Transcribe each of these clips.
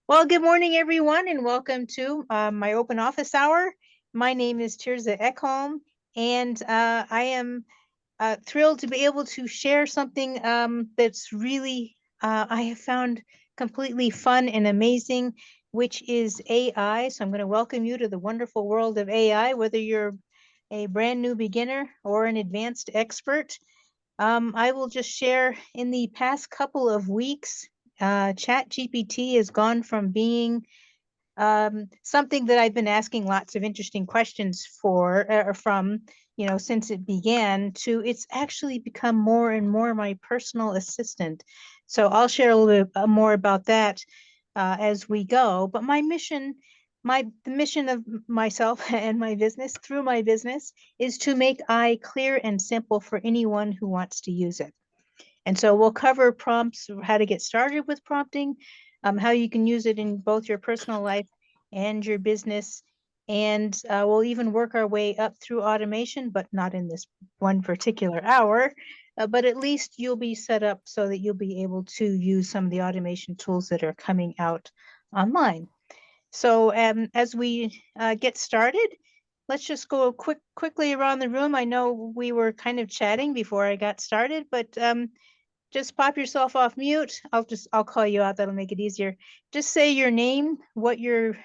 Well, good morning, everyone, and welcome to my open office hour. My name is Terza Ekholm, and I am thrilled to be able to share something that's really I have found completely fun and amazing, which is AI. So I'm going to welcome you to the wonderful world of AI, whether you're a brand new beginner or an advanced expert. I will just share in the past couple of weeks, ChatGPT has gone from being something that I've been asking lots of interesting questions from, since it began to it's actually become more and more my personal assistant. So I'll share a little bit more about that as we go. But the mission of myself and my business through my business is to make AI clear and simple for anyone who wants to use it. And so we'll cover prompts, how to get started with prompting, how you can use it in both your personal life and your business. And we'll even work our way up through automation, but not in this one particular hour. But at least you'll be set up so that you'll be able to use some of the automation tools that are coming out online. So as we get started, let's just go quickly around the room. I know we were kind of chatting before I got started, but just pop yourself off mute. I'll call you out. That'll make it easier. Just say your name, what you're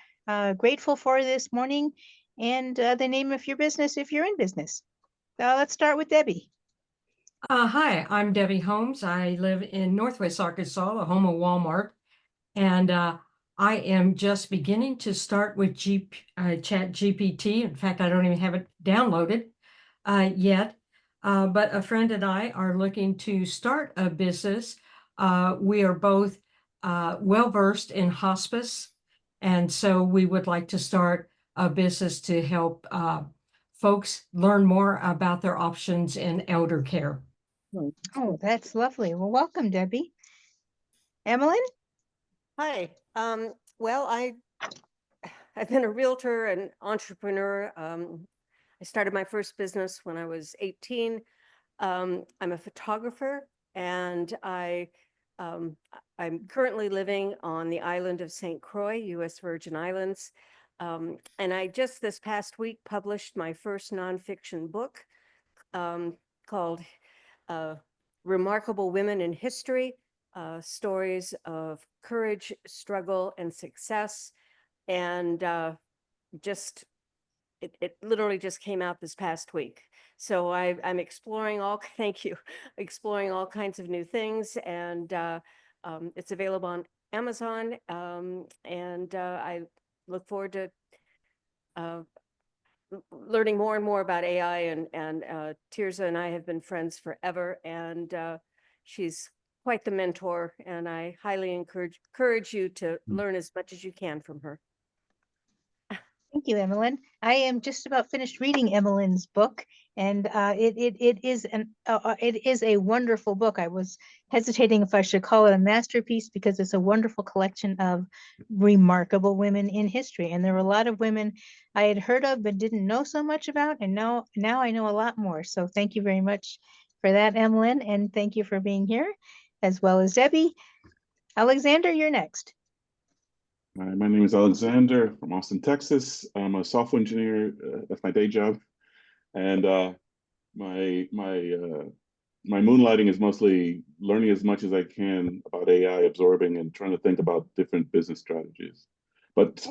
grateful for this morning, and the name of your business if you're in business. Let's start with Debbie. Hi, I'm Debbie Holmes. I live in Northwest Arkansas, the home of Walmart, and I am just beginning to start with ChatGPT. In fact, I don't even have it downloaded yet, but a friend and I are looking to start a business. We are both well-versed in hospice, and so we would like to start a business to help folks learn more about their options in elder care. Oh, that's lovely. Well, welcome, Debbie. Emmeline? Hi. Well, I've been a realtor and entrepreneur. I started my first business when I was 18. I'm a photographer, and I'm currently living on the island of St. Croix, U.S. Virgin Islands. And I just this past week published my first nonfiction book called Remarkable Women in History, stories of courage, struggle, and success. And it literally just came out this past week. So I'm exploring exploring all kinds of new things. And it's available on Amazon. And I look forward to learning more and more about AI, and Terza and I have been friends forever, and she's quite the mentor, and I highly encourage you to learn as much as you can from her. Thank you, Emmeline. I am just about finished reading Emmeline's book, and it is a wonderful book. I was hesitating if I should call it a masterpiece because it's a wonderful collection of remarkable women in history. And there were a lot of women I had heard of but didn't know so much about, and now I know a lot more. So thank you very much for that, Emmeline, and thank you for being here, as well as Debbie. Alexander, you're next. Hi, my name is Alexander from Austin, Texas. I'm a software engineer. That's my day job, and my moonlighting is mostly learning as much as I can about AI, absorbing, and trying to think about different business strategies. But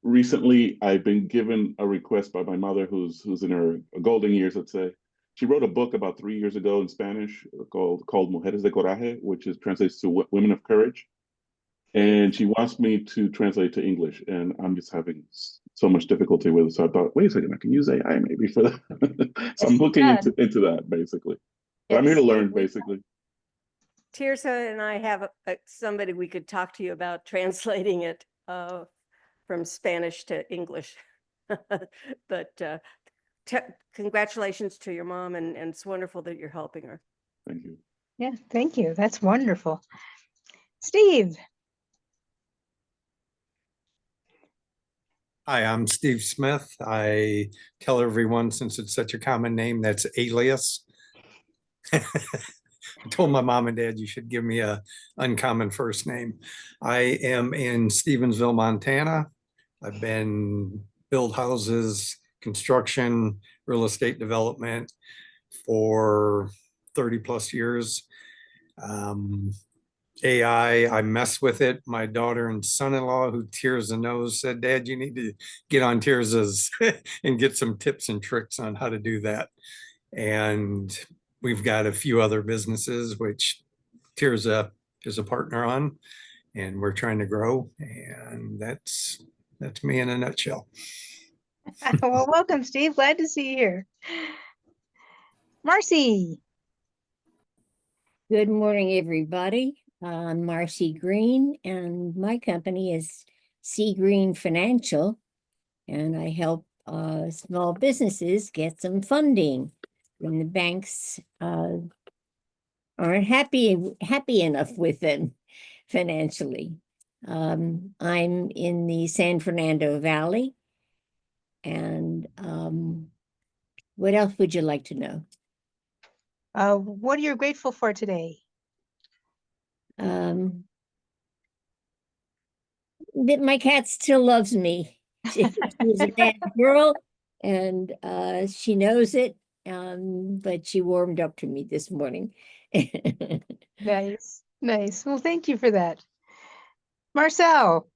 recently, I've been given a request by my mother, who's in her golden years, let's say. She wrote a book about 3 years ago in Spanish called Mujeres de Coraje, which translates to Women of Courage. And she wants me to translate to English, and I'm just having so much difficulty with it. So I thought, wait a second, I can use AI maybe for that. So I'm looking into that, basically. But I'm here to learn, basically. Terza and I have somebody we could talk to you about translating it from Spanish to English. But congratulations to your mom, and it's wonderful that you're helping her. Thank you. Yeah, thank you. That's wonderful. Steve. Hi, I'm Steve Smith. I tell everyone, since it's such a common name, that's alias. I told my mom and dad you should give me a uncommon first name. I am in Stevensville, Montana. I've been build houses, construction, real estate development for 30 plus years. AI, I mess with it. My daughter and son-in-law, who Terza knows, said, Dad, you need to get on Terza's and get some tips and tricks on how to do that. And we've got a few other businesses, which Terza is a partner on, and we're trying to grow. And that's me in a nutshell. Well, welcome, Steve. Glad to see you here. Marcy. Good morning, everybody. I'm Marcy Green, and my company is Sea Green Financial, and I help small businesses get some funding when the banks aren't happy enough with them financially. I'm in the San Fernando Valley, and what else would you like to know? What are you grateful for today? That my cat still loves me. She's a bad girl, and she knows it. But she warmed up to me this morning. Nice, nice. Well, thank you for that. Marcel.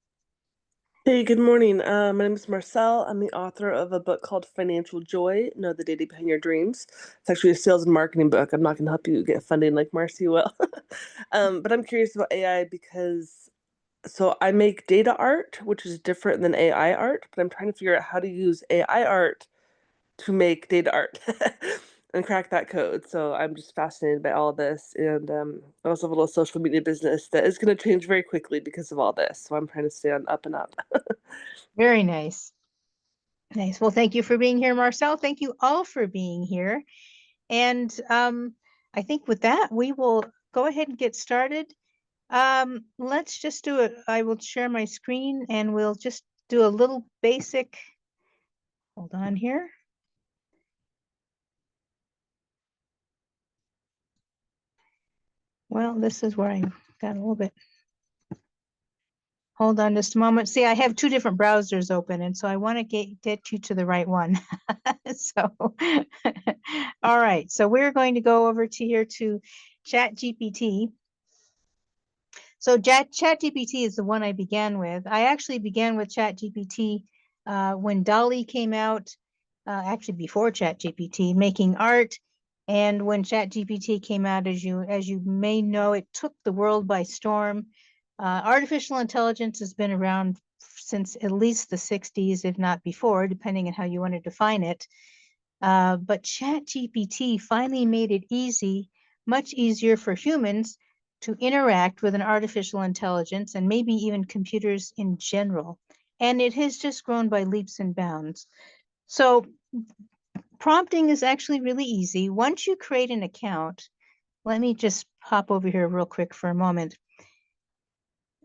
Hey, good morning. My name is Marcel. I'm the author of a book called Financial Joy, Know the Data Behind Your Dreams. It's actually a sales and marketing book. I'm not going to help you get funding like Marcy will. But I'm curious about AI because, so I make data art, which is different than AI art, but I'm trying to figure out how to use AI art to make data art and crack that code. So I'm just fascinated by all this. And I also have a little social media business that is going to change very quickly because of all this. So I'm trying to stay on up and up. Very nice. Nice. Well, thank you for being here, Marcel. Thank you all for being here. And I think with that, we will go ahead and get started. Let's just do it. I will share my screen and we'll just do a little basic. Hold on here. Well, this is where I got a little bit. Hold on just a moment. See, I have two different browsers open, and so I want to get you to the right one. So, all right. So we're going to go over to here to ChatGPT. So ChatGPT is the one I began with. I actually began with ChatGPT when DALL-E came out, actually before ChatGPT, making art. And when ChatGPT came out, as you may know, it took the world by storm. Artificial intelligence has been around since at least the 60s, if not before, depending on how you want to define it. But ChatGPT finally made it easy, much easier for humans to interact with an artificial intelligence and maybe even computers in general. And it has just grown by leaps and bounds. So prompting is actually really easy. Once you create an account, let me just hop over here real quick for a moment.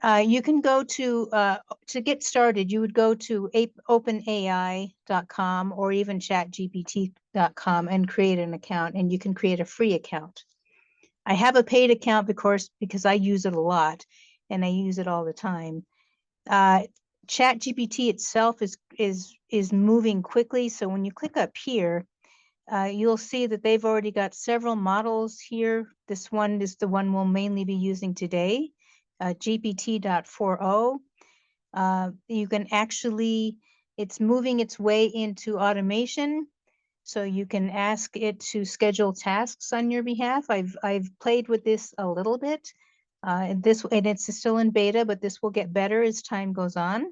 You can go to get started, you would go to openai.com or even chatgpt.com and create an account, and you can create a free account. I have a paid account, of course, because I use it a lot and I use it all the time. ChatGPT itself is moving quickly. So when you click up here, you'll see that they've already got several models here. This one is the one we'll mainly be using today, GPT-4o. You can actually, it's moving its way into automation. So you can ask it to schedule tasks on your behalf. I've played with this a little bit. And it's still in beta, but this will get better as time goes on.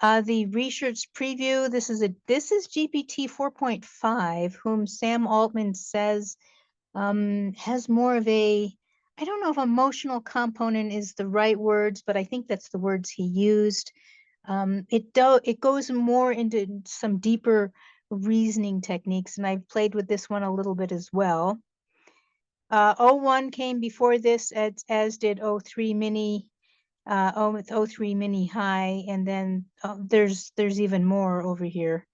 The research preview, this is GPT 4.5, whom Sam Altman says has more of a, I don't know if emotional component is the right words, but I think that's the words he used. It goes more into some deeper reasoning techniques, and I've played with this one a little bit as well. 01 came before this, as did 03 Mini, with 03 Mini High, and then there's even more over here.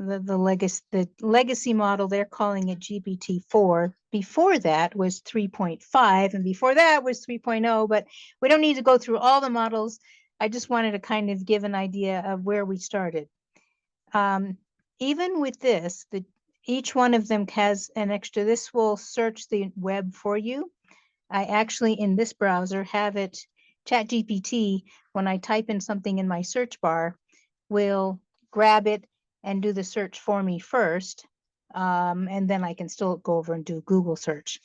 the legacy model, they're calling it GPT-4. Before that was 3.5, and before that was 3.0, but we don't need to go through all the models. I just wanted to kind of give an idea of where we started. Even with this, each one of them has an extra, this will search the web for you. I actually, in this browser, have it, ChatGPT, when I type in something in my search bar, will grab it and do the search for me first. And then I can still go over and do Google search.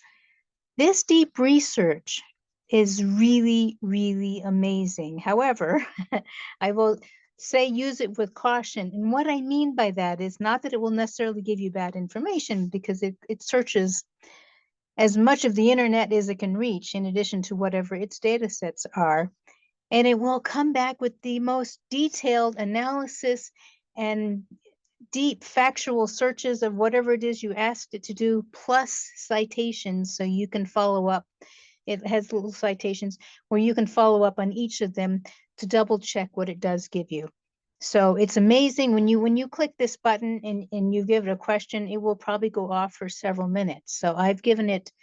This deep research is really, really amazing. However, I will say use it with caution. And what I mean by that is not that it will necessarily give you bad information, because it searches as much of the internet as it can reach, in addition to whatever its data sets are. And it will come back with the most detailed analysis and deep factual searches of whatever it is you asked it to do, plus citations, so you can follow up. It has little citations where you can follow up on each of them to double check what it does give you. So it's amazing when you click this button and you give it a question, it will probably go off for several minutes. So I've given it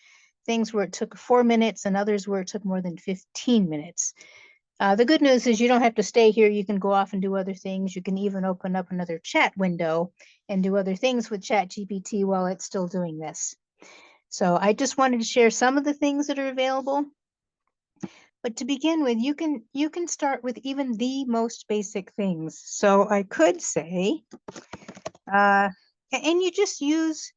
things where it took 4 minutes and others where it took more than 15 minutes. The good news is you don't have to stay here. You can go off and do other things. You can even open up another chat window and do other things with ChatGPT while it's still doing this. So I just wanted to share some of the things that are available. But to begin with, you can start with even the most basic things. So I could say, and you just use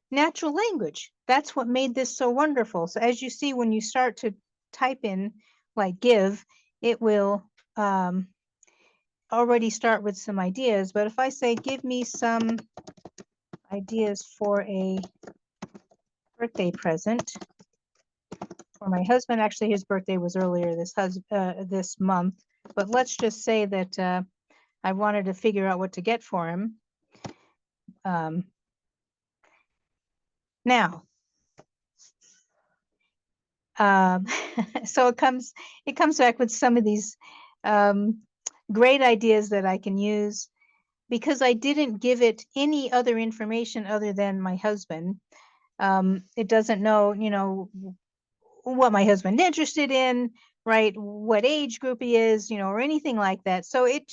natural language. That's what made this so wonderful. So as you see, when you start to type in like give, it will already start with some ideas. But if I say, give me some ideas for a birthday present for my husband. Actually, his birthday was earlier this month, but let's just say that I wanted to figure out what to get for him. Now, so it comes back with some of these great ideas that I can use, because I didn't give it any other information other than my husband. It doesn't know, what my husband's interested in, right? What age group he is, or anything like that. So it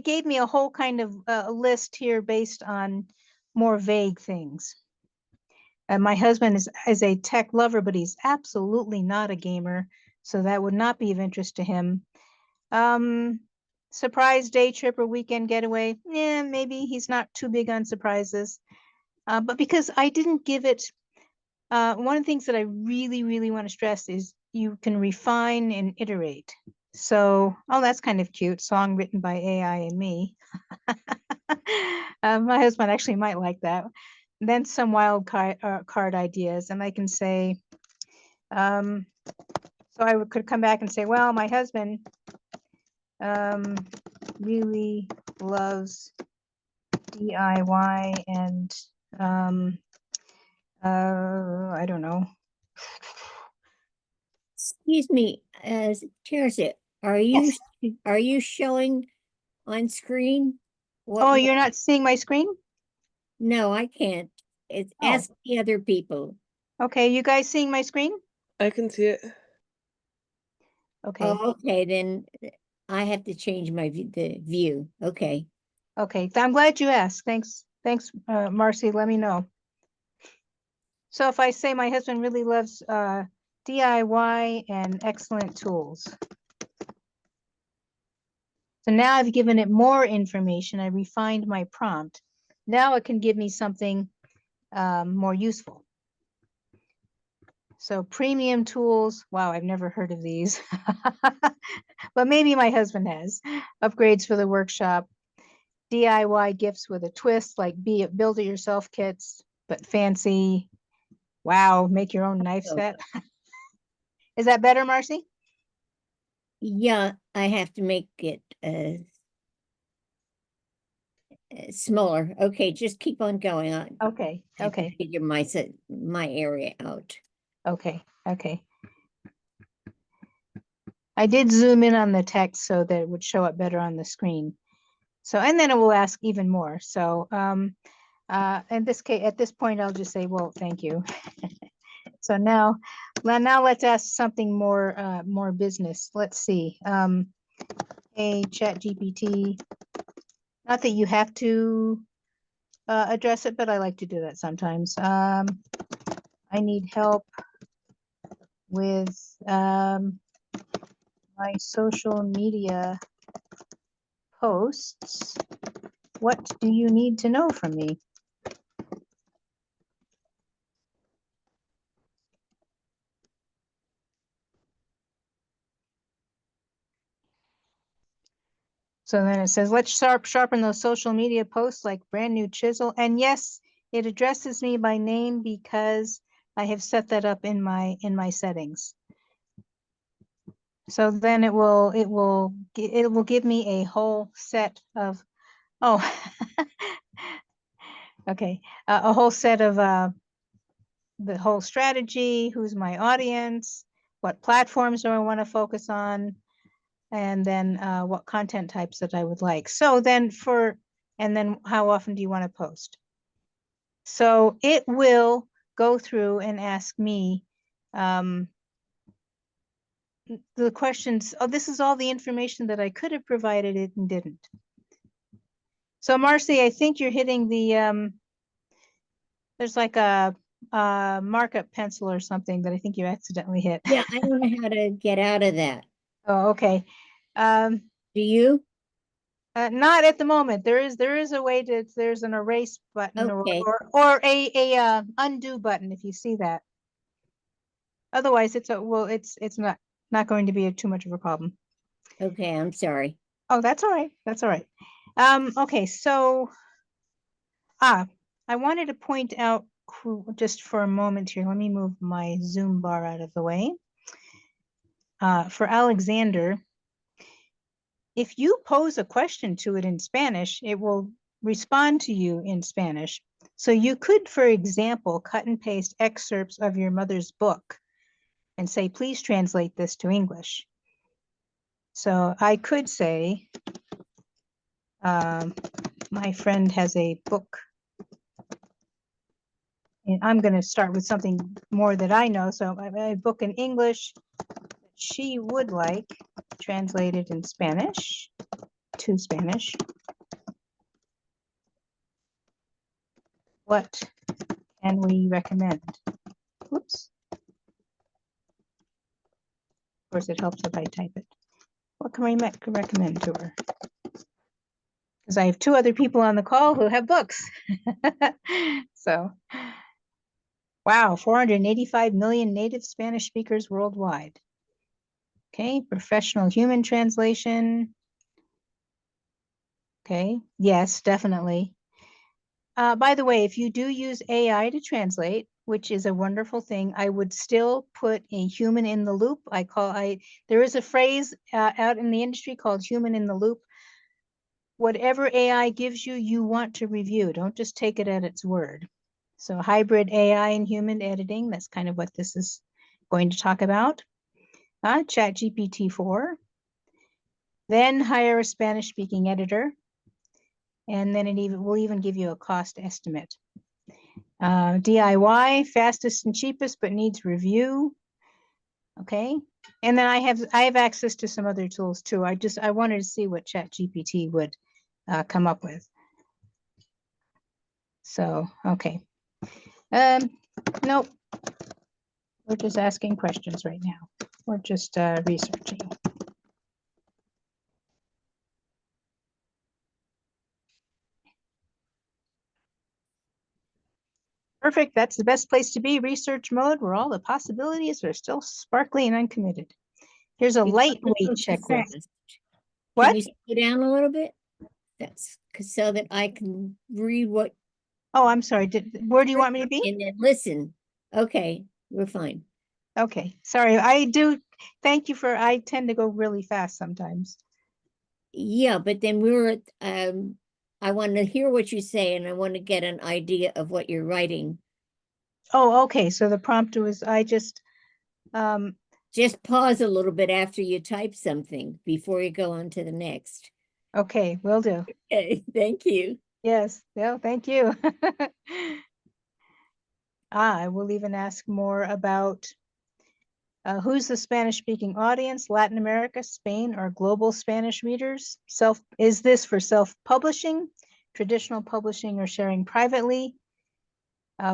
gave me a whole kind of list here based on more vague things. And my husband is a tech lover, but he's absolutely not a gamer, so that would not be of interest to him. Surprise day trip or weekend getaway, yeah, maybe he's not too big on surprises. But because I didn't give it, one of the things that I really, really want to stress is you can refine and iterate. So, oh, that's kind of cute. Song written by AI and me. My husband actually might like that. And then some wild card ideas, and I can say, so I could come back and say, well, my husband really loves DIY and I don't know. Excuse me, Terza, are you showing on screen? Oh, you're not seeing my screen? No, I can't. It's Oh. ask the other people. Okay, you guys seeing my screen? I can see it. Okay. Oh, okay, then I have to change the view. Okay. Okay, I'm glad you asked. Thanks, Marcy. Let me know. So if I say my husband really loves DIY and excellent tools. So now I've given it more information. I refined my prompt. Now it can give me something more useful. So premium tools. Wow, I've never heard of these. But maybe my husband has. Upgrades for the workshop. DIY gifts with a twist, like build it yourself kits, but fancy. Wow, make your own knife set. Is that better, Marcy? Yeah, I have to make it smaller. Okay, just keep on going on. Okay, I have to okay, figure my area out. okay. I did zoom in on the text so that it would show up better on the screen. So, and then it will ask even more. So, in this case, at this point, I'll just say, well, thank you. So now let's ask something more, more business. Let's see. Hey, ChatGPT. Not that you have to address it, but I like to do that sometimes. I need help with my social media posts. What do you need to know from me? So then it says, let's sharpen those social media posts like brand new chisel. And yes, it addresses me by name because I have set that up in my settings. So then it will give me a whole set of, oh, okay, a whole set of the whole strategy, who's my audience, what platforms do I want to focus on, and then what content types that I would like. So then and then how often do you want to post? So it will go through and ask me the questions. Oh, this is all the information that I could have provided it and didn't. So Marcy, I think you're hitting the, there's like a markup pencil or something that I think you accidentally hit. Yeah, I don't know how to get out of that. Oh, okay. Do you? Not at the moment. There is a way to, there's an erase button Okay. or a undo button if you see that. Otherwise, it's not going to be too much of a problem. Okay, I'm sorry. Oh, that's all right. That's all right. Okay, so I wanted to point out just for a moment here. Let me move my Zoom bar out of the way. For Alexander, if you pose a question to it in Spanish, it will respond to you in Spanish. So you could, for example, cut and paste excerpts of your mother's book and say, please translate this to English. So I could say, my friend has a book. And I'm going to start with something more that I know. So a book in English she would like translated in Spanish to Spanish. What can we recommend? Whoops. Of course, it helps if I type it. What can we recommend to her? Because I have two other people on the call who have books. So, wow, 485 million native Spanish speakers worldwide. Okay, professional human translation. Okay, yes, definitely. By the way, if you do use AI to translate, which is a wonderful thing, I would still put a human in the loop. There is a phrase out in the industry called human in the loop. Whatever AI gives you, you want to review. Don't just take it at its word. So hybrid AI and human editing, that's kind of what this is going to talk about. ChatGPT 4. Then hire a Spanish speaking editor. And then it will even give you a cost estimate. DIY, fastest and cheapest, but needs review. Okay. And then I have access to some other tools too. I wanted to see what ChatGPT would come up with. So, okay. Nope. We're just asking questions right now. We're just researching. Perfect. That's the best place to be, research mode, where all the possibilities are still sparkly and uncommitted. Here's a lightweight checklist. What? Can you slow down a little bit? That's so that I can read what. Oh, I'm sorry. Where do you want me to be? And then listen. Okay, we're fine. Okay, sorry. I do. Thank you for. I tend to go really fast sometimes. Yeah, but then I want to hear what you say, and I want to get an idea of what you're writing. Oh, okay. So the prompt was I just pause a little bit after you type something before you go on to the next. Okay, will do. Okay, thank you. Yes, no, thank you. I will even ask more about who's the Spanish-speaking audience, Latin America, Spain, or global Spanish readers? Is this for self-publishing, traditional publishing, or sharing privately?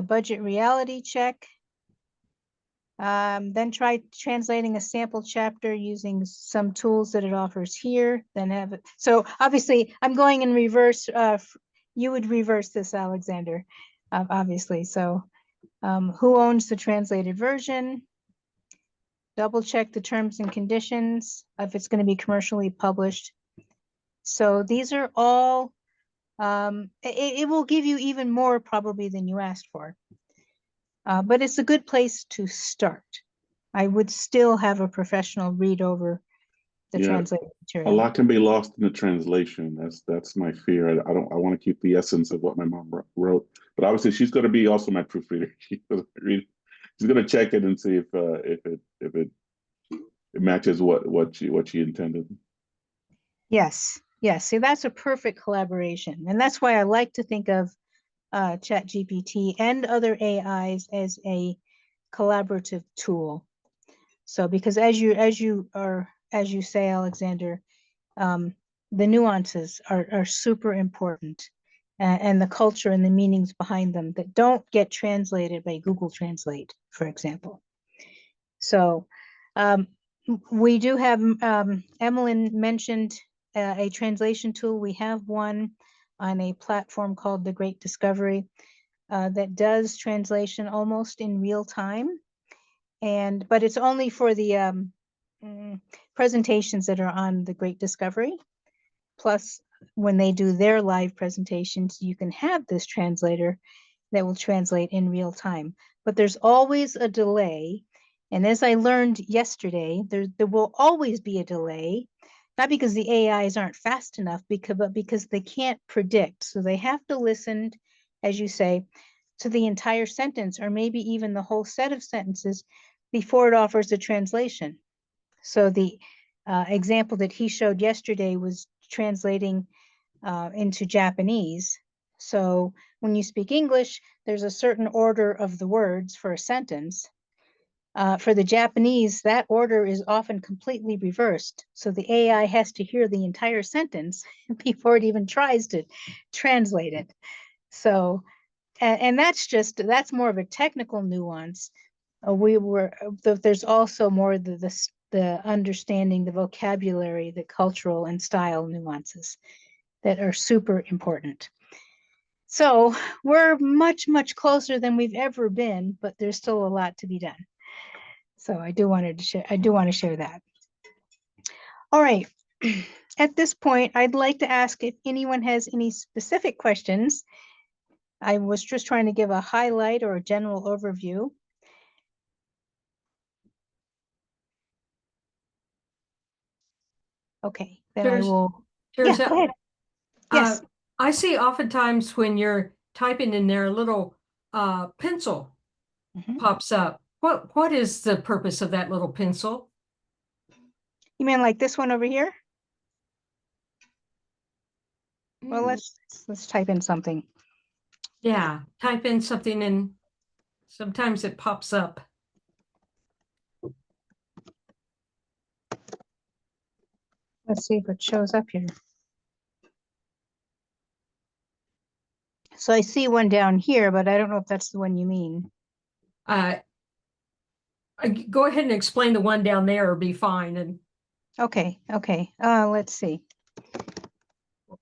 Budget reality check. Then try translating a sample chapter using some tools that it offers here. Then have it. So obviously, I'm going in reverse. You would reverse this, Alexander, obviously. So who owns the translated version? Double check the terms and conditions if it's going to be commercially published. So these are all, it will give you even more probably than you asked for. But it's a good place to start. I would still have a professional read over the Yeah, translated a material. lot can be lost in the translation. That's my fear. I want to keep the essence of what my mom wrote, but obviously she's going to be also my proofreader. She's going to check it and see if it matches what she intended. Yes, yes. See, that's a perfect collaboration, and that's why I like to think of ChatGPT and other AIs as a collaborative tool. So, because as you say, Alexander, the nuances are super important, and the culture and the meanings behind them that don't get translated by Google Translate, for example. So we do have, Emmeline mentioned a translation tool. We have one on a platform called The Great Discovery that does translation almost in real time. But it's only for the presentations that are on The Great Discovery. Plus, when they do their live presentations, you can have this translator that will translate in real time. But there's always a delay. And as I learned yesterday, there will always be a delay, not because the AIs aren't fast enough, but because they can't predict. So they have to listen, as you say, to the entire sentence, or maybe even the whole set of sentences before it offers a translation. So the example that he showed yesterday was translating into Japanese. So when you speak English, there's a certain order of the words for a sentence. For the Japanese, that order is often completely reversed. So the AI has to hear the entire sentence before it even tries to translate it. So, and that's more of a technical nuance. There's also more the understanding, the vocabulary, the cultural and style nuances that are super important. So we're much, much closer than we've ever been, but there's still a lot to be done. So I do want to share that. All right. At this point, I'd like to ask if anyone has any specific questions. I was just trying to give a highlight or a general overview. Okay, then I will. Yeah, go ahead. Yes. I see oftentimes when you're typing in there, a little pencil pops up. What is the purpose of that little pencil? You mean like this one over here? Well, let's type in something. Yeah, type in something and sometimes it pops up. Let's see if it shows up here. So I see one down here, but I don't know if that's the one you mean. Go ahead and explain the one down there, or be fine. And okay. Let's see.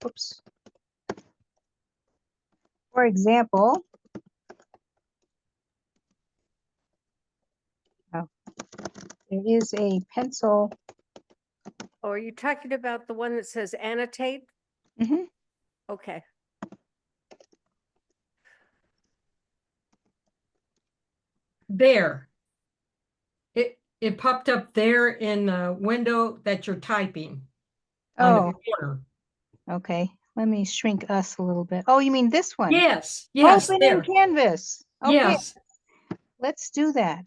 Oops. For example, there is a pencil. Oh, are you talking about the one that says annotate? Mm-hmm. Okay. there. It popped up there in the window that you're typing on the corner. Okay. Let me shrink us a little bit. Oh, you mean this one? Yes, Open there. in Canvas. Okay. Yes. Let's do that.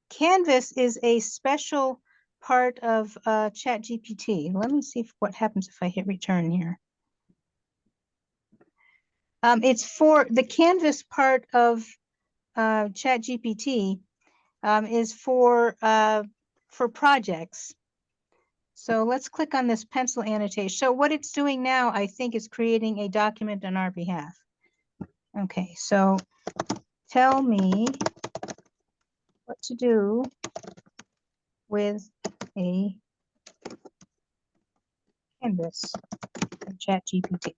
Canvas is a special part of ChatGPT. Let me see what happens if I hit return here. It's for the Canvas part of ChatGPT is for projects. So let's click on this pencil annotation. So what it's doing now, I think, is creating a document on our behalf. Okay, so tell me what to do with a canvas in ChatGPT.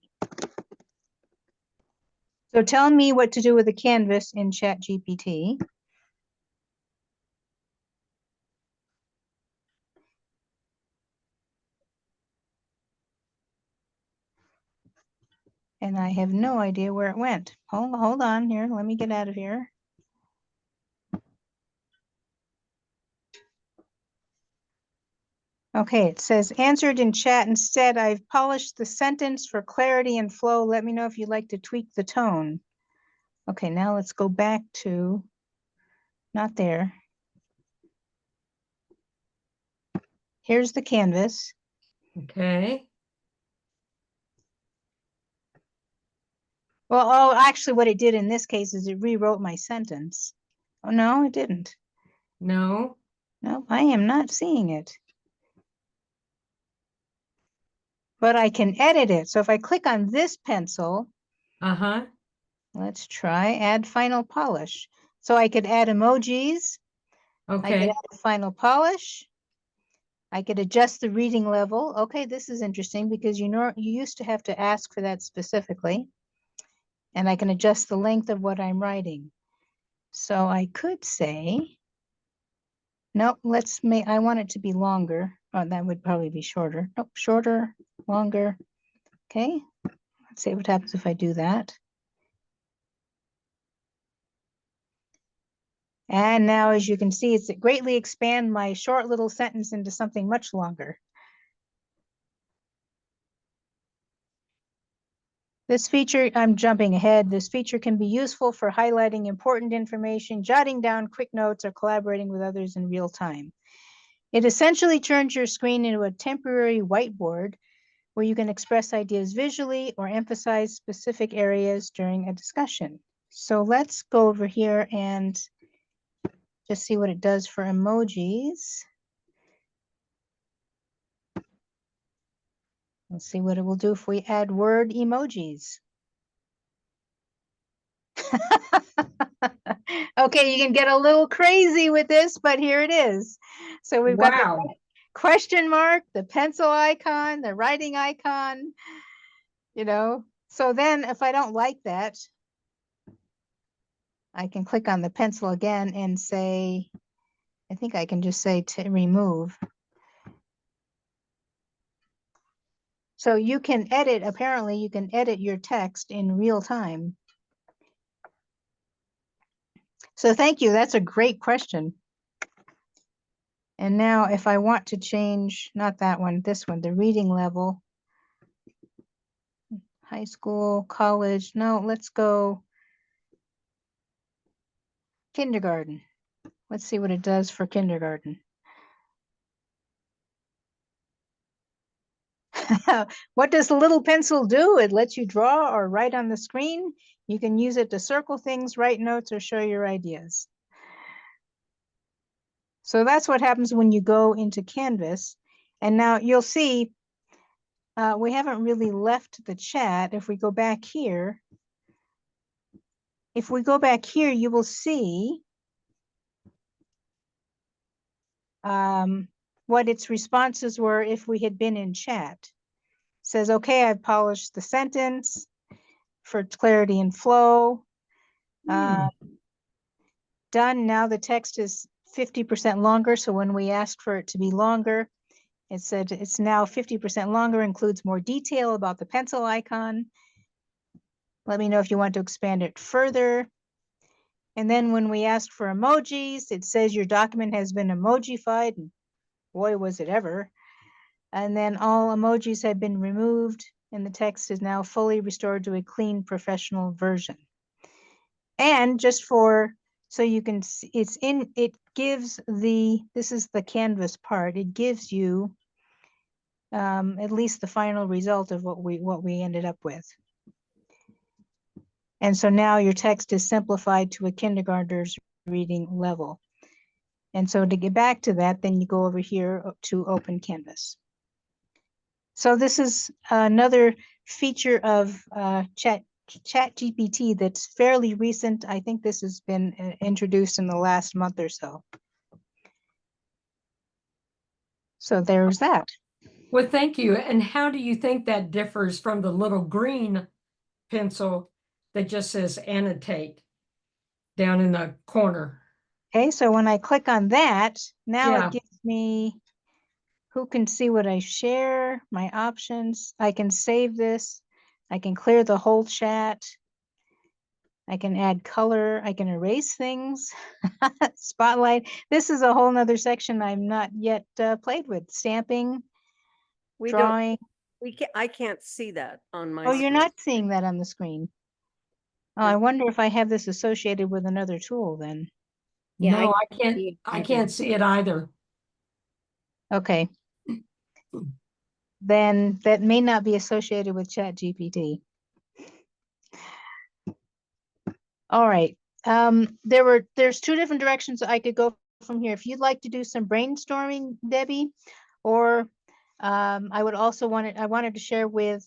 So tell me what to do with a canvas in ChatGPT. And I have no idea where it went. Hold on here. Let me get out of here. Okay, it says answered in chat. Instead, I've polished the sentence for clarity and flow. Let me know if you'd like to tweak the tone. Okay, now let's go back to, not there. Here's the canvas. Okay. Well, oh, actually what it did in this case is it rewrote my sentence. Oh, no, it didn't. No. No, I am not seeing it. But I can edit it. So if I click on this pencil, Uh-huh. let's try add final polish. So I could add emojis. I could Okay. add a final polish. I could adjust the reading level. Okay, this is interesting because you used to have to ask for that specifically. And I can adjust the length of what I'm writing. So I could say, nope, I want it to be longer. Oh, that would probably be shorter. Nope, shorter, longer. Okay, let's see what happens if I do that. And now, as you can see, it's greatly expand my short little sentence into something much longer. This feature, I'm jumping ahead. This feature can be useful for highlighting important information, jotting down quick notes, or collaborating with others in real time. It essentially turns your screen into a temporary whiteboard where you can express ideas visually or emphasize specific areas during a discussion. So let's go over here and just see what it does for emojis. Let's see what it will do if we add word emojis. Okay, you can get a little crazy with this, but here it is. So we've got the question mark, the pencil icon, the writing icon, you know. So then if I don't like that, I can click on the pencil again and say, I think I can just say to remove. So you can edit, apparently you can edit your text in real time. So thank you, that's a great question. And now if I want to change, not that one, this one, the reading level, high school, college, no, let's go kindergarten. Let's see what it does for kindergarten. What does the little pencil do? It lets you draw or write on the screen. You can use it to circle things, write notes, or show your ideas. So that's what happens when you go into Canvas. And now you'll see we haven't really left the chat. If we go back here, you will see what its responses were if we had been in chat. It says, okay, I've polished the sentence for clarity and flow. Done. Now the text is 50% longer. So when we asked for it to be longer, it said it's now 50% longer, includes more detail about the pencil icon. Let me know if you want to expand it further. And then when we asked for emojis, it says your document has been emojified. And boy, was it ever. And then all emojis have been removed and the text is now fully restored to a clean professional version. And just for So you can see it gives this is the canvas part. It gives you at least the final result of what we ended up with. And so now your text is simplified to a kindergartner's reading level. And so to get back to that, then you go over here to Open Canvas. So this is another feature of ChatGPT that's fairly recent. I think this has been introduced in the last month or so. So there's that. Well, thank you. And how do you think that differs from the little green pencil that just says annotate down in the corner? Okay, so when I click on that, now Yeah. it gives me who can see what I share, my options. I can save this. I can clear the whole chat. I can add color. I can erase things. Spotlight. This is a whole nother section I'm not yet played with. Stamping, We drawing. I can't see that on my Oh, you're screen. not seeing that on the screen. Oh, I wonder if I have this associated with another tool then. Yeah, No, I can't see it I either. can't see it either. Okay. Then that may not be associated with ChatGPT. All right. There's two different directions I could go from here. If you'd like to do some brainstorming, Debbie, or I wanted to share with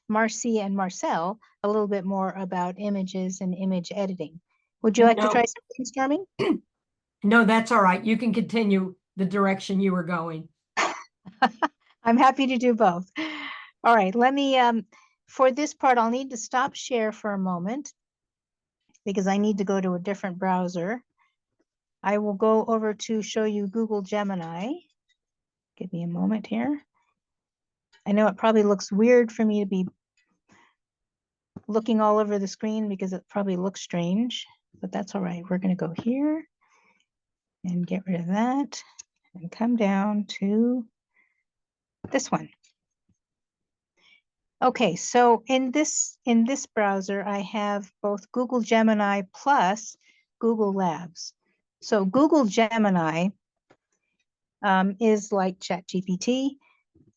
Marcy and Marcel a little bit more about images and image editing. Would you like to No. try some brainstorming? No, that's all right. You can continue the direction you were going. I'm happy to do both. All right, let me, for this part, I'll need to stop share for a moment because I need to go to a different browser. I will go over to show you Google Gemini. Give me a moment here. I know it probably looks weird for me to be looking all over the screen because it probably looks strange, but that's all right. We're going to go here and get rid of that and come down to this one. Okay, so in this browser, I have both Google Gemini plus Google Labs. So Google Gemini is like ChatGPT.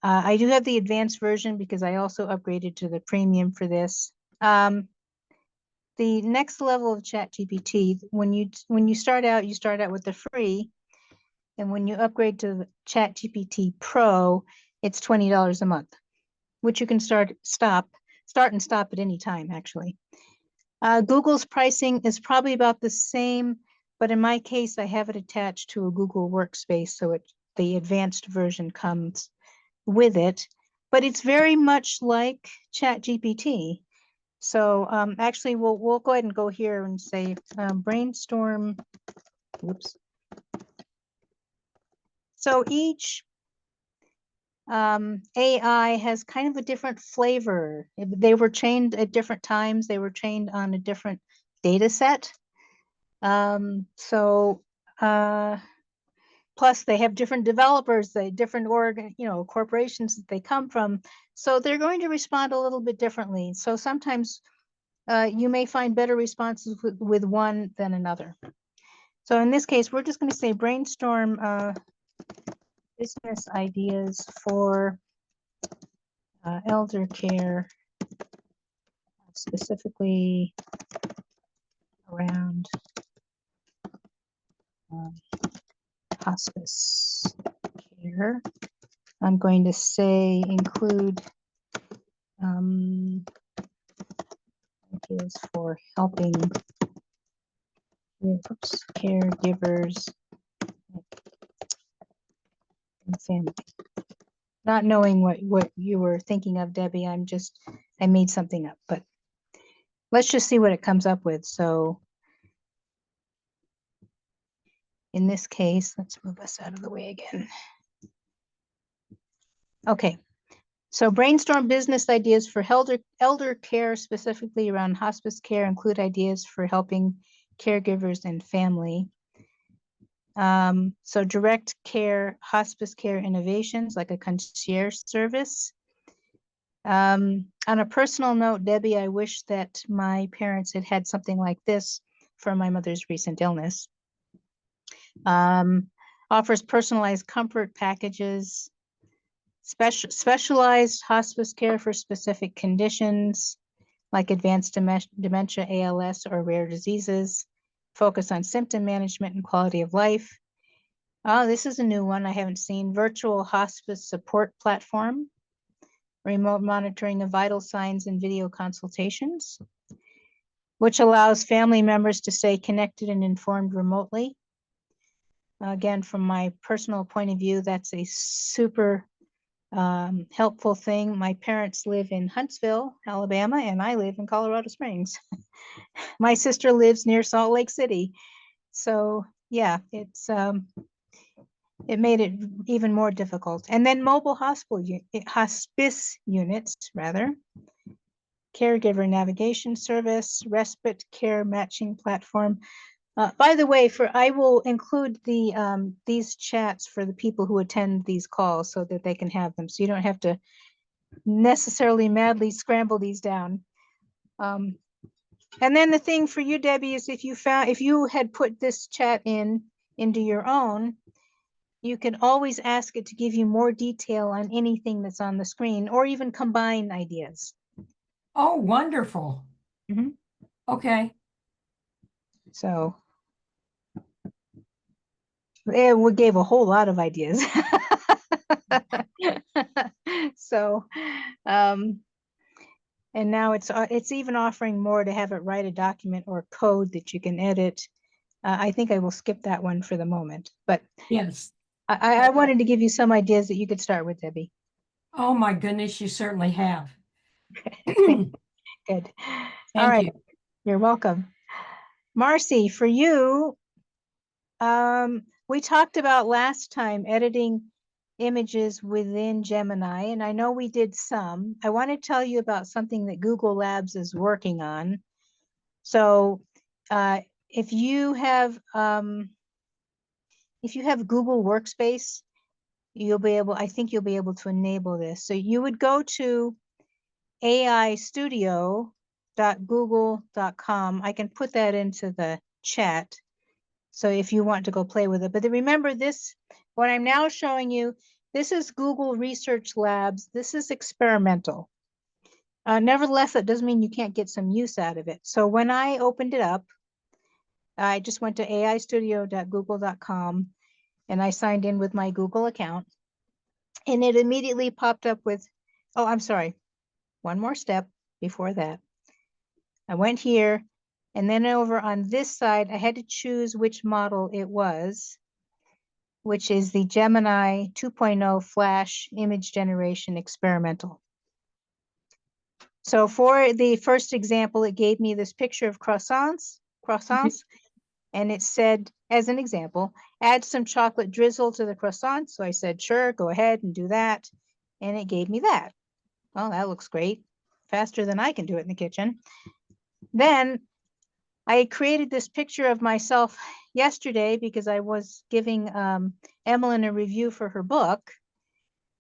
I do have the advanced version because I also upgraded to the premium for this. The next level of ChatGPT, when you start out with the free, and when you upgrade to the ChatGPT Pro, it's $20 a month, which you can start and stop at any time, actually. Google's pricing is probably about the same, but in my case, I have it attached to a Google Workspace, so the advanced version comes with it, but it's very much like ChatGPT. So actually, we'll go ahead and go here and say brainstorm. Whoops. So each AI has kind of a different flavor. They were trained at different times. They were trained on a different data set. Plus they have different developers, different corporations that they come from. So they're going to respond a little bit differently. So sometimes you may find better responses with one than another. So in this case, we're just going to say brainstorm business ideas for elder care, specifically around hospice care. I'm going to say include ideas for helping caregivers and family. Not knowing what you were thinking of, Debbie, I made something up, but let's just see what it comes up with. So in this case, let's move us out of the way again. Okay, so brainstorm business ideas for elder care, specifically around hospice care, include ideas for helping caregivers and family. So direct care, hospice care innovations, like a concierge service. On a personal note, Debbie, I wish that my parents had something like this from my mother's recent illness. Offers personalized comfort packages, specialized hospice care for specific conditions like advanced dementia, ALS, or rare diseases, focus on symptom management and quality of life. Oh, this is a new one I haven't seen. Virtual hospice support platform, remote monitoring of vital signs and video consultations, which allows family members to stay connected and informed remotely. Again, from my personal point of view, that's a super helpful thing. My parents live in Huntsville, Alabama, and I live in Colorado Springs. My sister lives near Salt Lake City. So yeah, it made it even more difficult. And then mobile hospice units, rather, caregiver navigation service, respite care matching platform. By the way, I will include these chats for the people who attend these calls so that they can have them. So you don't have to necessarily madly scramble these down. And then the thing for you, Debbie, is if you had put this chat into your own, you can always ask it to give you more detail on anything that's on the screen, or even combine ideas. Oh, wonderful. Mhm. Okay. So it gave a whole lot of ideas. So, and now it's even offering more to have it write a document or code that you can edit. I think I will skip that one for the moment, but Yes. I wanted to give you some ideas that you could start with, Debbie. Oh my goodness, you certainly have. Good. All Thank right. you. You're welcome. Marcy, for you, we talked about last time editing images within Gemini, and I know we did some. I want to tell you about something that Google Labs is working on. So if you have Google Workspace, I think you'll be able to enable this. So you would go to aistudio.google.com. I can put that into the chat. So if you want to go play with it, but remember this, what I'm now showing you, this is Google Research Labs. This is experimental. Nevertheless, that doesn't mean you can't get some use out of it. So when I opened it up, I just went to aistudio.google.com and I signed in with my Google account, and it immediately popped up with, oh, I'm sorry, one more step before that. I went here, and then over on this side, I had to choose which model it was, which is the Gemini 2.0 Flash Image Generation Experimental. So for the first example, it gave me this picture of croissants, and it said, as an example, add some chocolate drizzle to the croissant. So I said, sure, go ahead and do that. And it gave me that. Well, that looks great. Faster than I can do it in the kitchen. Then I created this picture of myself yesterday because I was giving Emmeline a review for her book.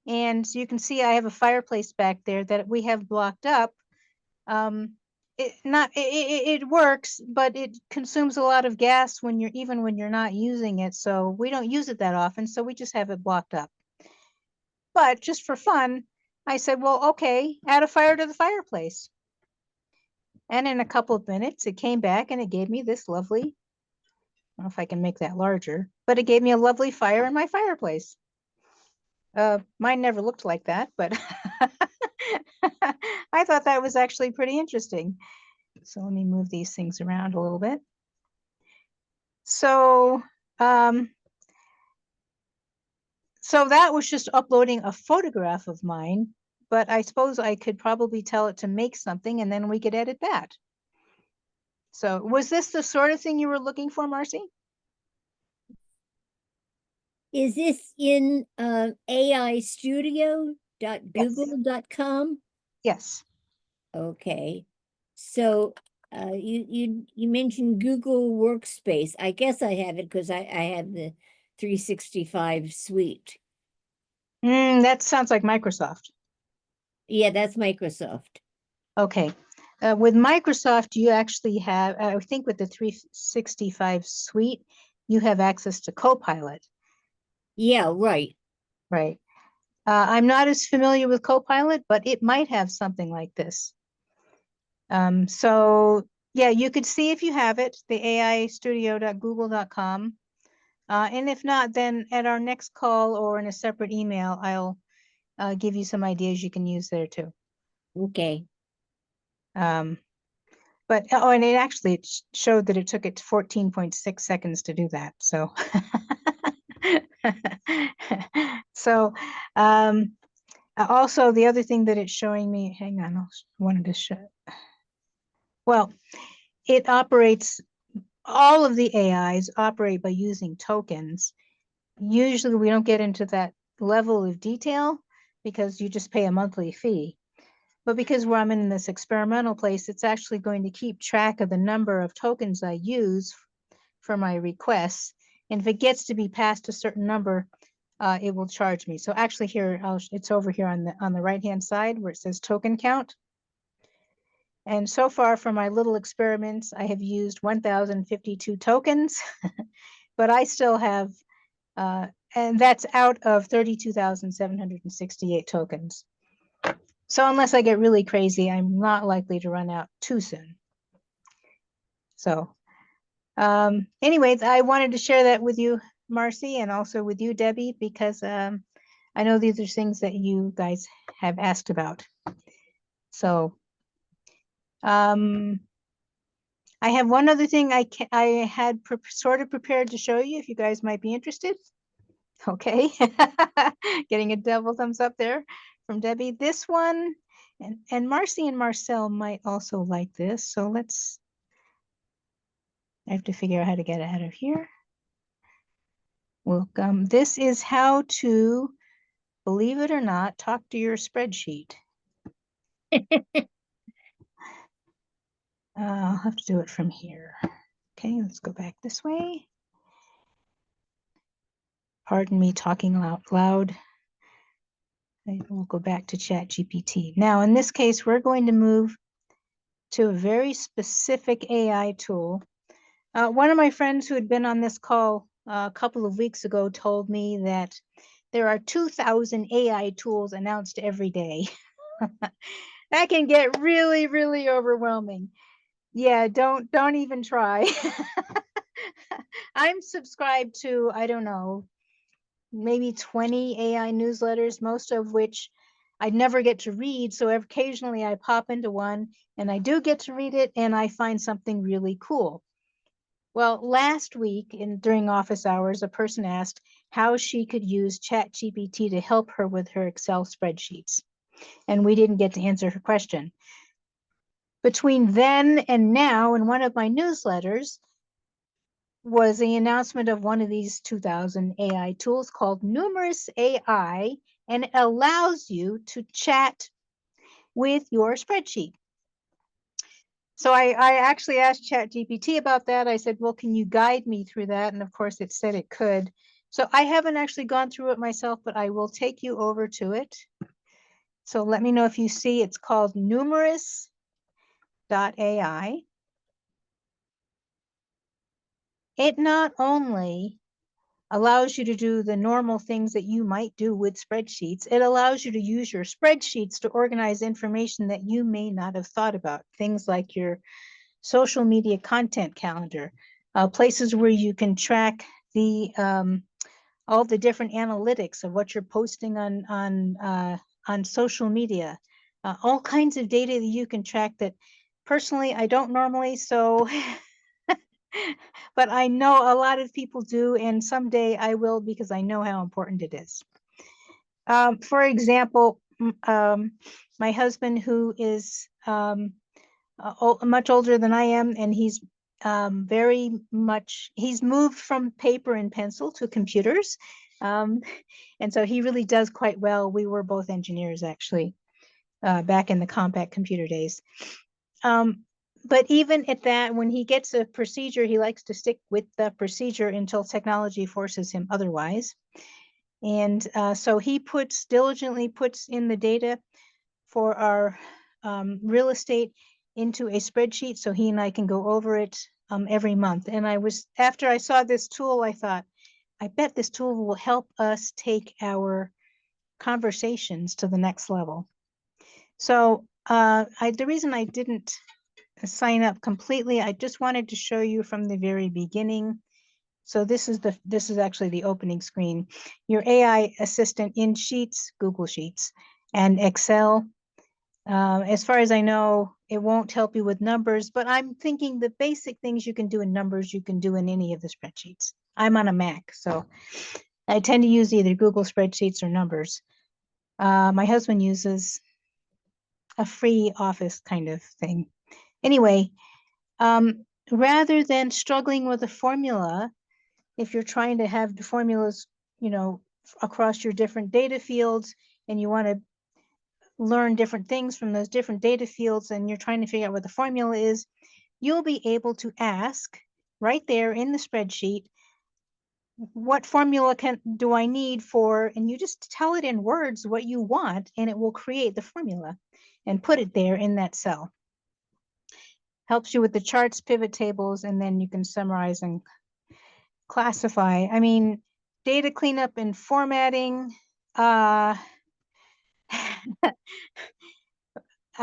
And so you can see I have a fireplace back there that we have blocked up. It works, but it consumes a lot of gas when you're not using it. So we don't use it that often. So we just have it blocked up. But just for fun, I said, well, okay, add a fire to the fireplace. And in a couple of minutes, it came back and it gave me this lovely, I don't know if I can make that larger, but it gave me a lovely fire in my fireplace. Mine never looked like that, but I thought that was actually pretty interesting. So let me move these things around a little bit. So, so that was just uploading a photograph of mine, but I suppose I could probably tell it to make something and then we could edit that. So was this the sort of thing you were looking for, Marcy? Is this in aistudio.google.com? Yes. Okay. So you mentioned Google Workspace. I guess I have it because I have the 365 suite. That sounds like Microsoft. Yeah, that's Microsoft. Okay. With Microsoft, you actually have, I think with the 365 suite, you have access to Copilot, Yeah, right. right? I'm not as familiar with Copilot, but it might have something like this. So yeah, you could see if you have it, the aistudio.google.com. And if not, then at our next call or in a separate email, I'll give you some ideas you can use there too. Okay. But oh, and it actually showed that it took it 14.6 seconds to do that. So, so also the other thing that it's showing me, hang on, I wanted to show. Well, it operates, all of the AIs operate by using tokens. Usually we don't get into that level of detail because you just pay a monthly fee. But because I'm in this experimental place, it's actually going to keep track of the number of tokens I use for my requests. And if it gets to be past a certain number, it will charge me. So actually here, it's over here on the right-hand side where it says token count. And so far for my little experiments, I have used 1,052 tokens, but I still have, and that's out of 32,768 tokens. So unless I get really crazy, I'm not likely to run out too soon. So anyways, I wanted to share that with you, Marcy, and also with you, Debbie, because I know these are things that you guys have asked about. So I have one other thing I had sort of prepared to show you if you guys might be interested. Okay, getting a double thumbs up there from Debbie. This one, and Marcy and Marcel might also like this. So I have to figure out how to get it out of here. Welcome. This is how to, believe it or not, talk to your spreadsheet. I'll have to do it from here. Okay, let's go back this way. Pardon me talking out loud. We'll go back to ChatGPT. Now, in this case, we're going to move to a very specific AI tool. One of my friends who had been on this call a couple of weeks ago told me that there are 2,000 AI tools announced every day. That can get really, really overwhelming. Yeah, don't even try. I'm subscribed to, I don't know, maybe 20 AI newsletters, most of which I never get to read. So occasionally I pop into one and I do get to read it and I find something really cool. Well, last week during office hours, a person asked how she could use ChatGPT to help her with her Excel spreadsheets. And we didn't get to answer her question. Between then and now, in one of my newsletters, was the announcement of one of these 2,000 AI tools called Numerous AI, and it allows you to chat with your spreadsheet. So I actually asked ChatGPT about that. I said, well, can you guide me through that? And of course it said it could. So I haven't actually gone through it myself, but I will take you over to it. So let me know if you see, it's called numerous.ai. It not only allows you to do the normal things that you might do with spreadsheets, it allows you to use your spreadsheets to organize information that you may not have thought about. Things like your social media content calendar, places where you can track the all the different analytics of what you're posting on social media, all kinds of data that you can track that personally I don't normally, so but I know a lot of people do, and someday I will because I know how important it is. For example, my husband, who is much older than I am, and he's he's moved from paper and pencil to computers. And so he really does quite well. We were both engineers actually, back in the compact computer days. But even at that, when he gets a procedure, he likes to stick with the procedure until technology forces him otherwise. And so he diligently puts in the data for our real estate. into a spreadsheet so he and I can go over it every month. And after I saw this tool, I thought, I bet this tool will help us take our conversations to the next level. So the reason I didn't sign up completely, I just wanted to show you from the very beginning. So this is actually the opening screen. Your AI assistant in Sheets, Google Sheets, and Excel. As far as I know, it won't help you with numbers, but I'm thinking the basic things you can do in numbers, you can do in any of the spreadsheets. I'm on a Mac, so I tend to use either Google Spreadsheets or numbers. My husband uses a free Office kind of thing. Anyway, rather than struggling with a formula, if you're trying to have the formulas, you know, across your different data fields, and you want to learn different things from those different data fields, and you're trying to figure out what the formula is, you'll be able to ask right there in the spreadsheet, what formula do I need for, and you just tell it in words what you want, and it will create the formula and put it there in that cell. Helps you with the charts, pivot tables, and then you can summarize and classify. I mean, data cleanup and formatting. I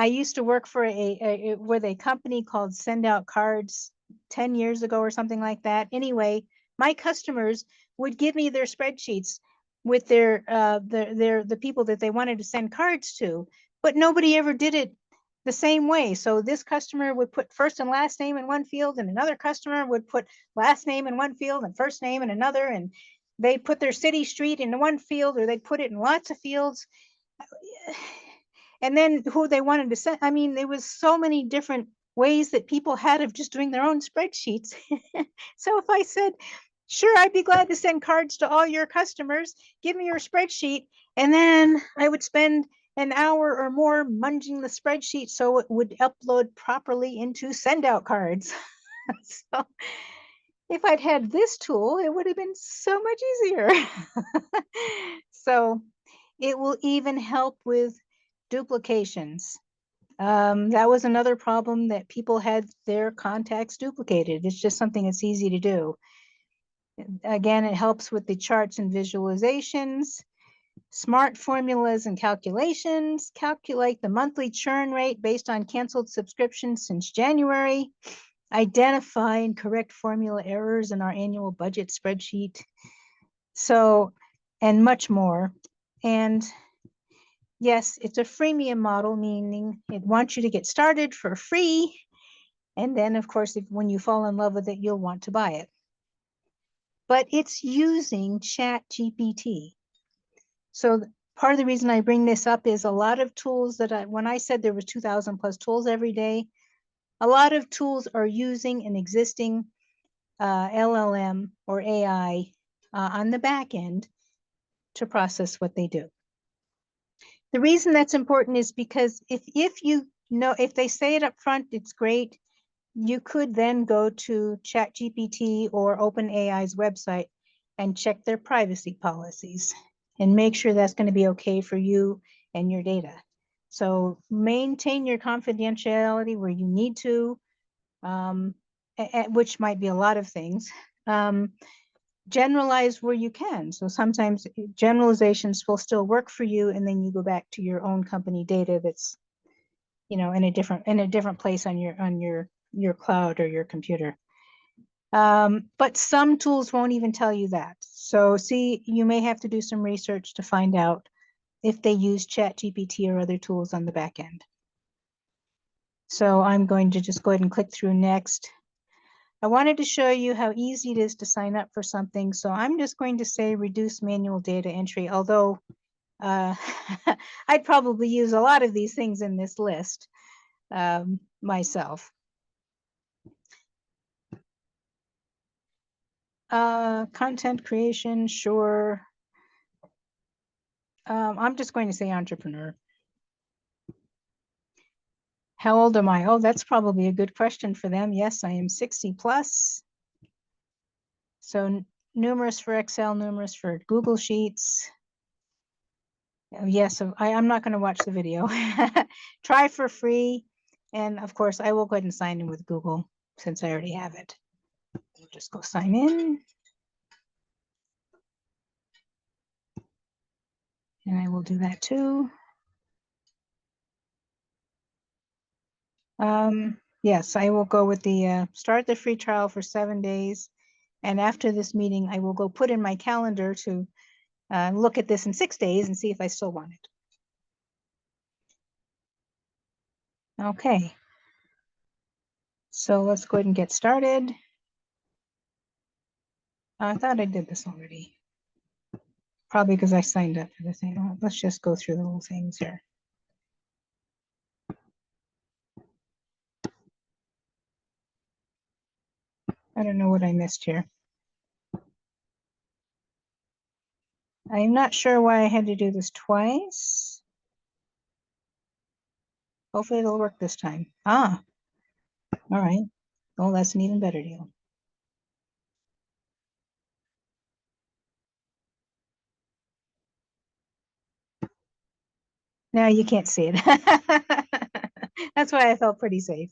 used to work for with a company called Send Out Cards 10 years ago or something like that. Anyway, my customers would give me their spreadsheets with the people that they wanted to send cards to, but nobody ever did it the same way. So this customer would put first and last name in one field, and another customer would put last name in one field and first name in another, and they'd put their city street in one field, or they'd put it in lots of fields. And then who they wanted to send. I mean, there was so many different ways that people had of just doing their own spreadsheets. So if I said, sure, I'd be glad to send cards to all your customers, give me your spreadsheet, and then I would spend an hour or more munging the spreadsheet so it would upload properly into send out cards. So if I'd had this tool, it would have been so much easier. So it will even help with duplications. That was another problem, that people had their contacts duplicated. It's just something that's easy to do. Again, it helps with the charts and visualizations, smart formulas and calculations, calculate the monthly churn rate based on canceled subscriptions since January, identify and correct formula errors in our annual budget spreadsheet. So, and much more. And yes, it's a freemium model, meaning it wants you to get started for free. And then, of course, when you fall in love with it, you'll want to buy it. But it's using ChatGPT. So part of the reason I bring this up is a lot of tools that when I said there was 2,000 plus tools every day, a lot of tools are using an existing LLM or AI on the back end to process what they do. The reason that's important is because if you know, if they say it up front, it's great. You could then go to ChatGPT or OpenAI's website and check their privacy policies and make sure that's going to be okay for you and your data. So maintain your confidentiality where you need to, which might be a lot of things. Generalize where you can. So sometimes generalizations will still work for you, and then you go back to your own company data that's, you know, in a different place on your cloud or your computer. But some tools won't even tell you that. So see, you may have to do some research to find out if they use ChatGPT or other tools on the back end. So I'm going to just go ahead and click through next. I wanted to show you how easy it is to sign up for something. So I'm just going to say reduce manual data entry, although I'd probably use a lot of these things in this list myself. Content creation, sure. I'm just going to say entrepreneur. How old am I? Oh, that's probably a good question for them. Yes, I am 60 plus. So numerous for Excel, numerous for Google Sheets. Yes, I'm not going to watch the video. Try for free. And of course, I will go ahead and sign in with Google since I already have it. I'll just go sign in. And I will do that too. Yes, I will go with the start the free trial for 7 days. And after this meeting, I will go put in my calendar to look at this in 6 days and see if I still want it. Okay. So let's go ahead and get started. I thought I did this already. Probably because I signed up for the thing. Let's just go through the little things here. I don't know what I missed here. I'm not sure why I had to do this twice. Hopefully it'll work this time. Ah, all right. Oh, that's an even better deal. Now you can't see it. That's why I felt pretty safe.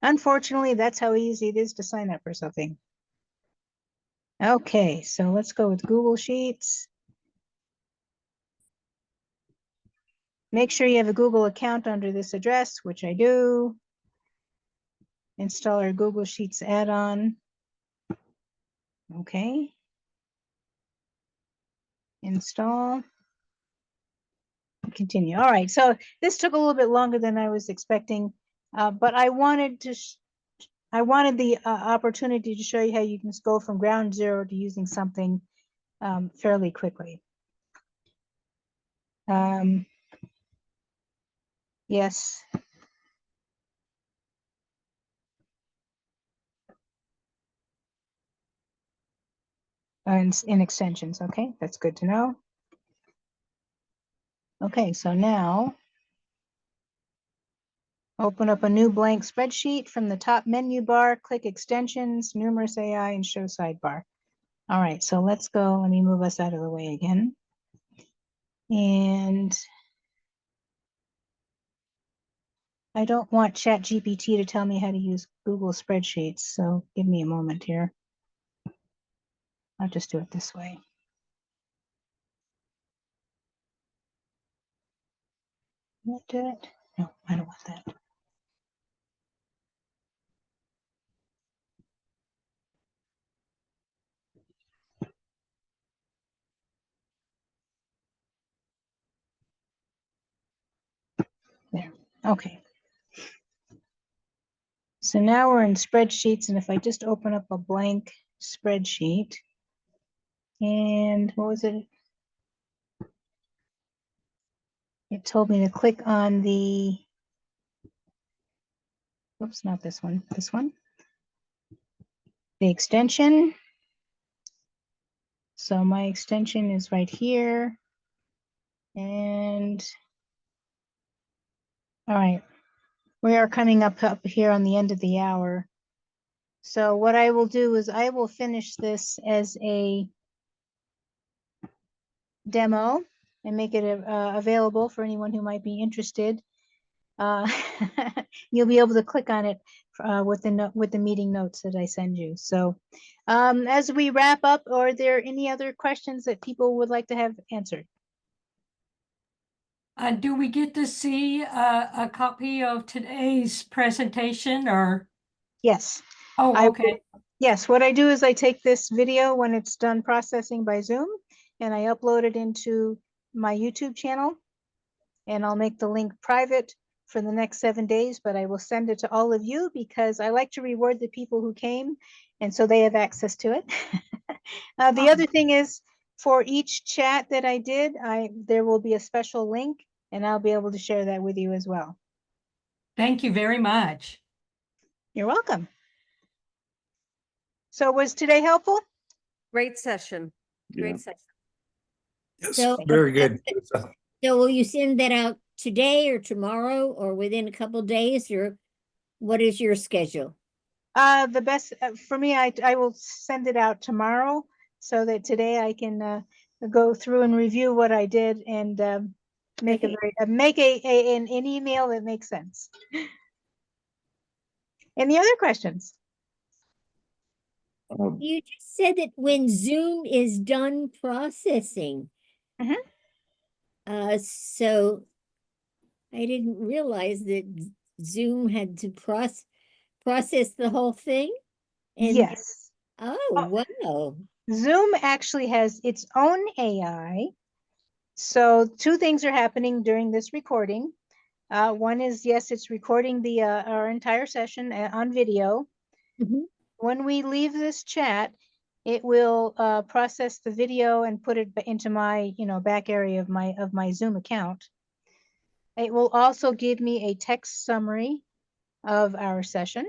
Unfortunately, that's how easy it is to sign up for something. Okay, so let's go with Google Sheets. Make sure you have a Google account under this address, which I do. Install our Google Sheets add-on. Okay. Install. Continue. All right, so this took a little bit longer than I was expecting, but I wanted the opportunity to show you how you can go from ground zero to using something fairly quickly. Yes. And in extensions, okay, that's good to know. Okay, so now open up a new blank spreadsheet from the top menu bar, click extensions, numerous AI, and show sidebar. All right, so let's go. Let me move us out of the way again. And I don't want ChatGPT to tell me how to use Google Spreadsheets, so give me a moment here. I'll just do it this way. What did it? No, I don't want that. There, okay. So now we're in spreadsheets, and if I just open up a blank spreadsheet, and what was it? It told me to click on the, oops, not this one, this one. The extension. So my extension is right here. And all right, we are coming up here on the end of the hour. So what I will do is I will finish this as a demo and make it available for anyone who might be interested. You'll be able to click on it with the meeting notes that I send you. So as we wrap up, are there any other questions that people would like to have answered? Do we get to see a copy of today's presentation or? Yes. Oh, okay. Yes, what I do is I take this video when it's done processing by Zoom and I upload it into my YouTube channel, and I'll make the link private for the next 7 days, but I will send it to all of you because I like to reward the people who came, and so they have access to it. The other thing is, for each chat that I did, there will be a special link, and I'll be able to share that with you as well. Thank you very much. You're welcome. So was today helpful? Great session. Yeah. Great session. Yes, So- very good. So will you send that out today or tomorrow or within a couple days, or what is your schedule? The best for me, I will send it out tomorrow so that today I can go through and review what I did and make Okay. an email that makes sense. Any other questions? You just said that when Zoom is done processing. Mhm. So I didn't realize that Zoom had to process the whole thing. And Yes. oh, wow. Zoom actually has its own AI. So two things are happening during this recording. One is, yes, it's recording the our entire session on video. Mhm. When we leave this chat, it will process the video and put it into my, back area of my Zoom account. It will also give me a text summary of our session.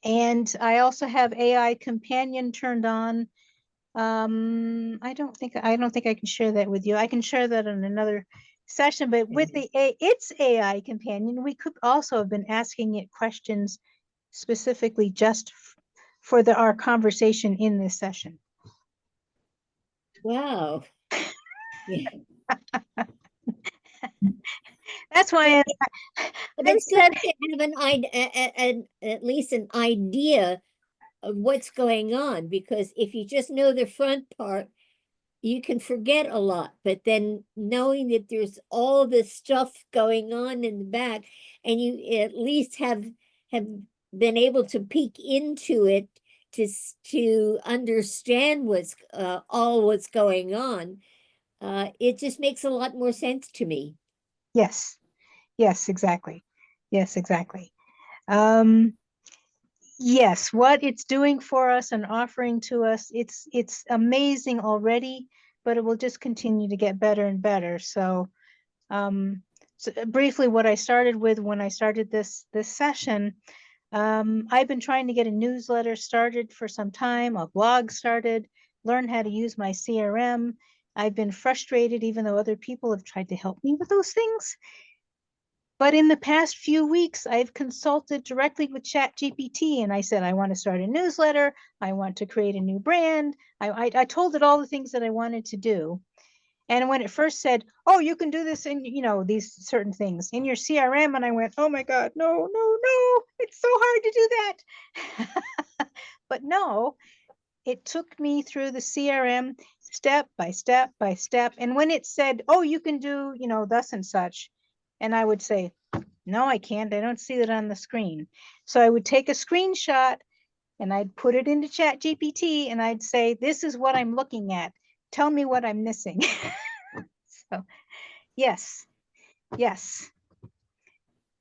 And I also have AI companion turned on. I don't think I can share that with you. I can share that in another session, but with its AI companion, we could also have been asking it questions specifically just for our conversation in this session. Wow. Yeah. That's why But I it's good said, to have at least an idea of what's going on, because if you just know the front part, you can forget a lot. But then knowing that there's all this stuff going on in the back, and you at least have been able to peek into it to understand what's going on, it just makes a lot more sense to me. yes, exactly. Yes, exactly. Yes, what it's doing for us and offering to us, it's amazing already, but it will just continue to get better and better. So, briefly, what I started with when I started this session, I've been trying to get a newsletter started for some time, a blog started, learn how to use my CRM. I've been frustrated, even though other people have tried to help me with those things. But in the past few weeks, I've consulted directly with ChatGPT and I said, I want to start a newsletter. I want to create a new brand. I told it all the things that I wanted to do. And when it first said, oh, you can do this in, these certain things in your CRM. And I went, oh my God, no, it's so hard to do that. But no, it took me through the CRM step by step by step. And when it said, oh, you can do, thus and such, and I would say, no, I can't. I don't see that on the screen. So I would take a screenshot and I'd put it into ChatGPT and I'd say, this is what I'm looking at. Tell me what I'm missing. So yes.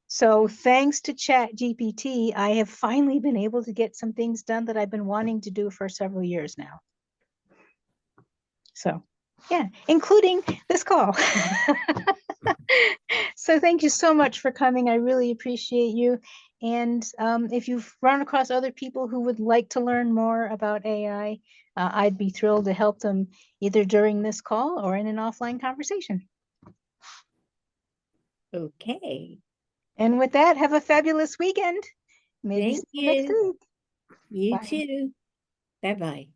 So thanks to ChatGPT, I have finally been able to get some things done that I've been wanting to do for several years now. So yeah, including this call. So thank you so much for coming. I really appreciate you. And if you've run across other people who would like to learn more about AI, I'd be thrilled to help them either during this call or in an offline conversation. Okay. And with that, have a fabulous weekend. Maybe Thank see you next you. week. You Bye. too. Bye-bye.